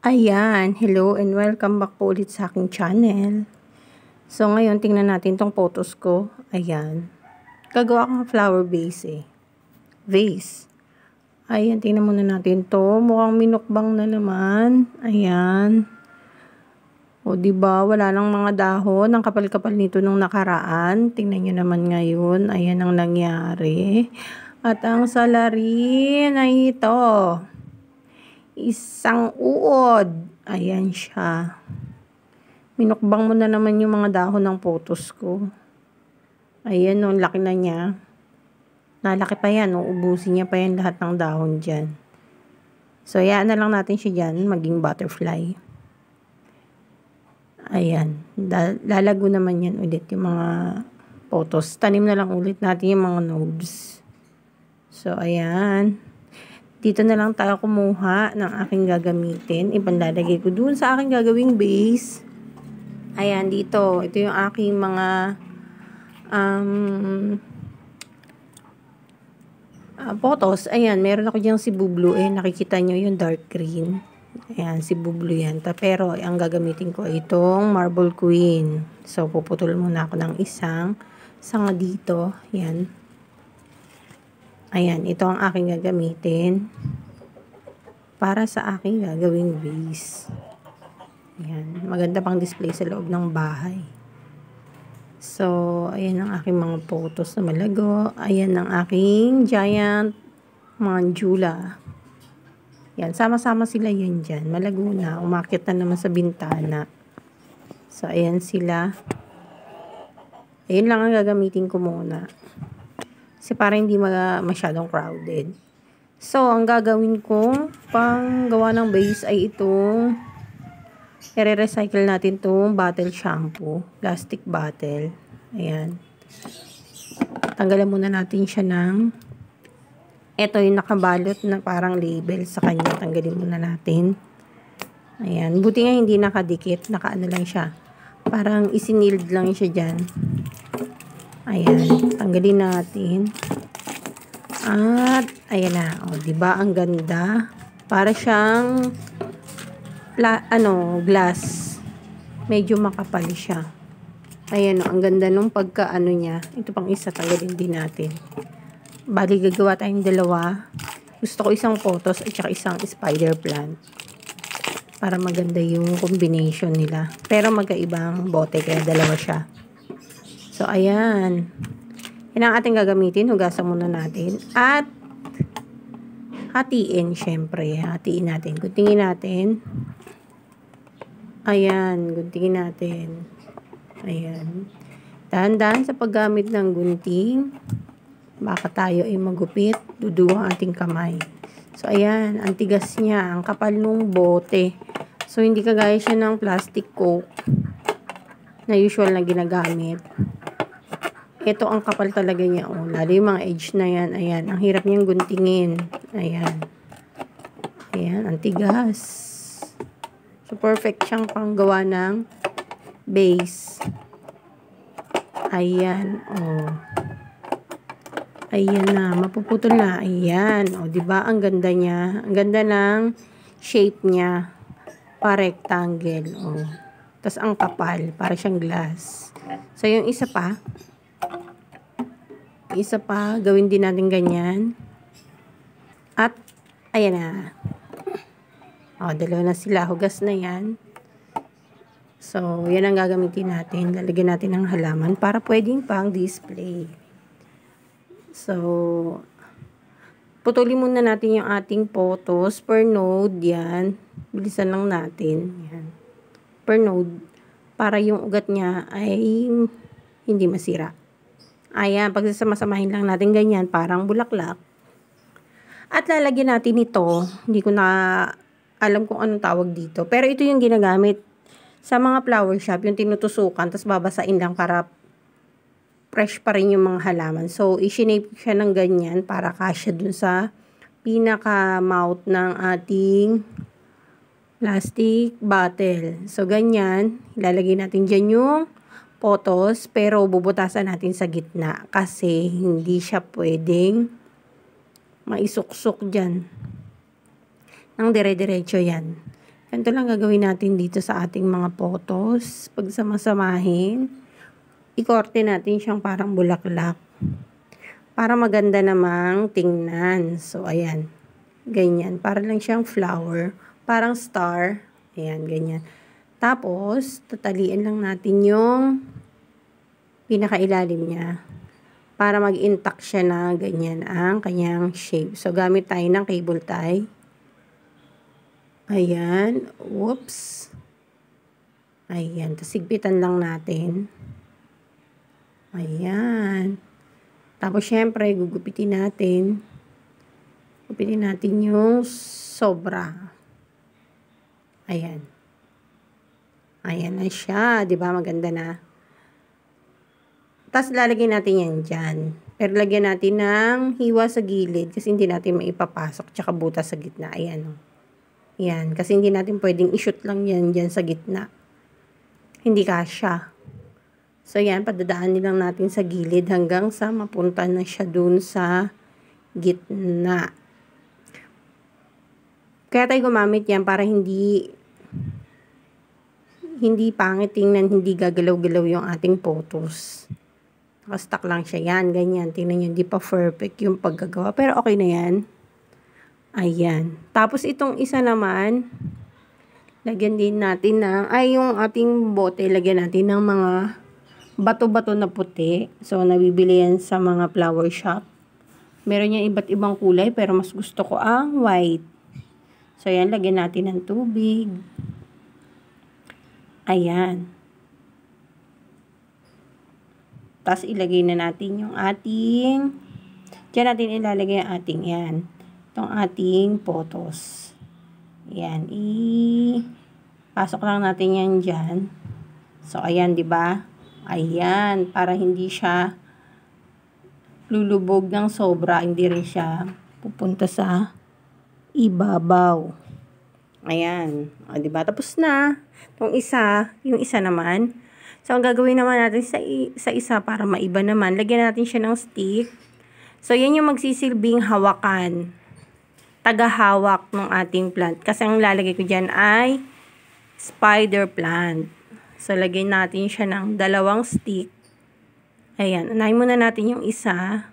Ayan, hello and welcome back po ulit sa aking channel. So ngayon, tingnan natin tong photos ko. Ayan. Gagawa ko ng flower vase. Ayan, tingnan muna natin to. Mukhang minukbang na naman. Ayan. O diba, wala nang mga dahon. Ang kapal-kapal nito nung nakaraan. Tingnan nyo naman ngayon. Ayan ang nangyari. At ang salarin ay ito. Isang uod. Ayan siya. Minukbang mo na naman yung mga dahon ng photos ko. Ayan o, laki na niya. Nalaki pa yan. Ubusin niya pa yan lahat ng dahon dyan. So, hayaan na lang natin siya dyan. Maging butterfly. Ayan. Lalago naman yan ulit yung mga photos. Tanim na lang ulit natin yung mga nodes. So, ayan. Dito na lang tayo kumuha ng aking gagamitin. Ipanlalagay ko dun sa aking gagawing base. Ayan, dito. Ito yung aking mga photos. Ayan, meron ako diyang Cebu Blue. Nakikita nyo yung dark green. Ayan, Cebu Blue yan. Pero, ang gagamitin ko ay itong Marble Queen. So, puputol muna ako ng isang sanga dito. Ayan. Ayan, ito ang aking gagamitin para sa aking gagawing vase. Ayan, maganda pang display sa loob ng bahay. So, ayan ang aking mga photos na malago. Ayan ang aking giant mandula. Ayan, sama-sama sila yan dyan. Malago na, umakit na naman sa bintana. So, ayan sila. Ayan lang ang gagamitin ko muna. Kasi para hindi masyadong crowded. So, ang gagawin ko pang gawa ng base ay itong i-recycle natin itong bottle shampoo. Plastic bottle. Ayan. Tanggalan muna natin siya ng ito yung nakabalot na parang label sa kanya. Tanggalin muna natin. Ayan. Buti nga hindi nakadikit. Nakaano lang siya. Parang isinild lang siya dyan. Ayan, tanggalin natin. At, ayan na. O, diba? Ang ganda. Para siyang, glass. Medyo makapal siya. Ayan, o, ang ganda nung pagka-ano niya. Ito pang isa, tanggalin din natin. Bali, gagawa tayong dalawa. Gusto ko isang photos at saka isang spider plant. Para maganda yung combination nila. Pero magkaibang bote, kaya dalawa siya. So, ayan. Yan ang ating gagamitin. Hugasan muna natin. At, hatiin, syempre. Hatiin natin. Guntingin natin. Ayan. Guntingin natin. Ayan. Dahan-dahan sa paggamit ng gunting. Baka tayo ay magupit. Duduwa ang ating kamay. So, ayan. Ang tigas niya. Ang kapal nung bote. So, hindi kagaya siya ng plastic coke na usual na ginagamit. Ito ang kapal talaga niya. Oh. Lalo yung mga edge na yan. Ayan. Ang hirap niyang guntingin. Ayan. Ayan. Ang tigas. So, perfect siyang panggawa ng base. Ayan. Oh. Ayan na. Mapuputol na. Ayan. O, diba? Ang ganda niya. Ang ganda ng shape niya. Pa-rectangle. Oh. Tapos, ang kapal. Para siyang glass. So, yung isa pa, gawin din natin ganyan. At, ayan na. O, dalawa na sila. Hugas na yan. So, yan ang gagamitin natin. Lalagyan natin ng halaman para pwedeng pang display. So, putulin muna natin yung ating photos per node. Yan. Bilisan lang natin. Yan. Per node. Para yung ugat niya ay hindi masira. Ayan, pagsasama-samahin lang natin ganyan, parang bulaklak. At lalagyan natin ito, hindi ko na alam kung anong tawag dito. Pero ito yung ginagamit sa mga flower shop, yung tinutusukan, tapos babasain lang para fresh pa rin yung mga halaman. So, i-shape siya ng ganyan para kasya dun sa pinaka-mouth ng ating plastic bottle. So, ganyan, ilalagay natin dyan yung photos, pero bubutasan natin sa gitna kasi hindi siya pwedeng maisuksok dyan. Nang dire-diretso yan. Ganito lang gagawin natin dito sa ating mga photos. Pag samasamahin, ikorte natin siyang parang bulaklak. Para maganda namang tingnan. So, ayan. Ganyan. Para lang siyang flower. Parang star. Ayan, ganyan. Tapos, tatalian lang natin yung pinakailalim niya. Para mag-intact siya na ganyan ang kanyang shape. So, gamit tayo ng cable tie. Ayan. Whoops. Ayan. Tapos, sigpitan lang natin. Ayan. Tapos, syempre, gugupitin natin. Gupitin natin yung sobra. Ayan. Ayan na siya. Diba? Maganda na. Tapos, lalagyan natin yan dyan. Pero, lagyan natin ng hiwa sa gilid kasi hindi natin maipapasok. Tsaka butas sa gitna. Ayan. Yan, kasi hindi natin pwedeng i-shoot lang yan dyan sa gitna. Hindi kasya. So, yan, padadaanin lang natin sa gilid hanggang sa mapunta na siya dun sa gitna. Kaya tayo gumamit yan para hindi pangit tingnan, hindi gagalaw-galaw yung ating photos. Nakastack lang siya. Yan, ganyan. Tingnan nyo, hindi pa perfect yung paggagawa. Pero okay na yan. Ayan. Tapos itong isa naman, lagyan din natin ng, yung ating bote, lagyan natin ng mga bato-bato na puti. So, nabibili yan sa mga flower shop. Meron yan iba't ibang kulay, pero mas gusto ko ang white. So, yan, lagyan natin ng tubig. Ayan. Tapos, ilagay na natin yung ating, dyan natin ilalagay ang ating yan. Itong ating photos. Ayan. Pasok lang natin yan dyan. So, ayan, diba? Ayan. Para hindi siya lulubog ng sobra. Hindi rin siya pupunta sa ibabaw. Ayan. O, diba? Tapos na. Itong isa, yung isa naman. So, ang gagawin naman natin sa isa para maiba naman, lagyan natin siya ng stick. So, yan yung magsisilbing hawakan. Tagahawak ng ating plant. Kasi ang lalagay ko dyan ay spider plant. So, lagyan natin siya ng 2 stick. Ayan. Unahin muna natin yung isa.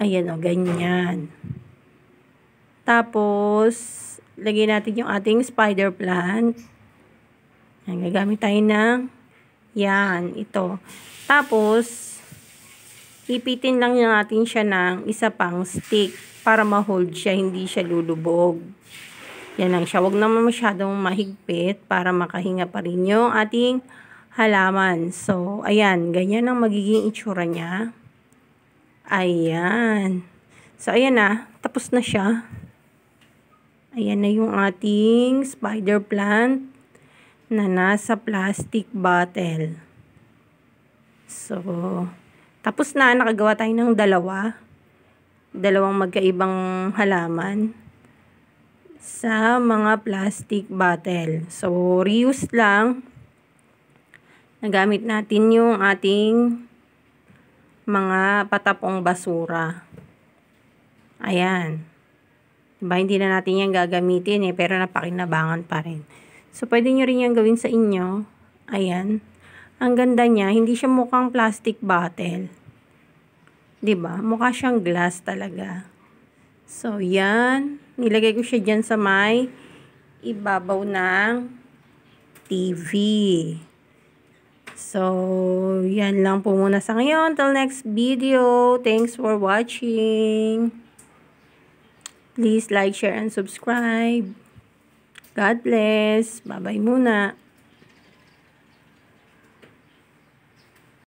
Ayan o, ganyan. Tapos, lagyan natin yung ating spider plant. Ayan, gagamit tayo ng yan, ito. Tapos, ipitin lang natin siya ng isa pang stick para ma-hold siya, hindi siya lulubog. Yan lang siya. Huwag naman masyadong mahigpit para makahinga pa rin yung ating halaman. So, ayan. Ganyan ang magiging itsura niya. Ayan. So, ayan na. Tapos na siya. Ayan na yung ating spider plant na nasa plastic bottle. So, tapos na. Nakagawa tayo ng 2. Dalawang magkaibang halaman sa mga plastic bottle. So, reuse lang. Nagamit natin yung ating mga patapong basura. Ayan. Diba, hindi na natin yan gagamitin pero napakinabangan pa rin. So, pwede nyo rin yan gawin sa inyo. Ayan. Ang ganda niya, hindi siya mukhang plastic bottle. Diba? Mukha siyang glass talaga. So, yan. Nilagay ko siya dyan sa may ibabaw ng TV. So, yan lang po muna sa ngayon. Till next video. Thanks for watching. Please like, share, and subscribe. God bless. Bye-bye muna.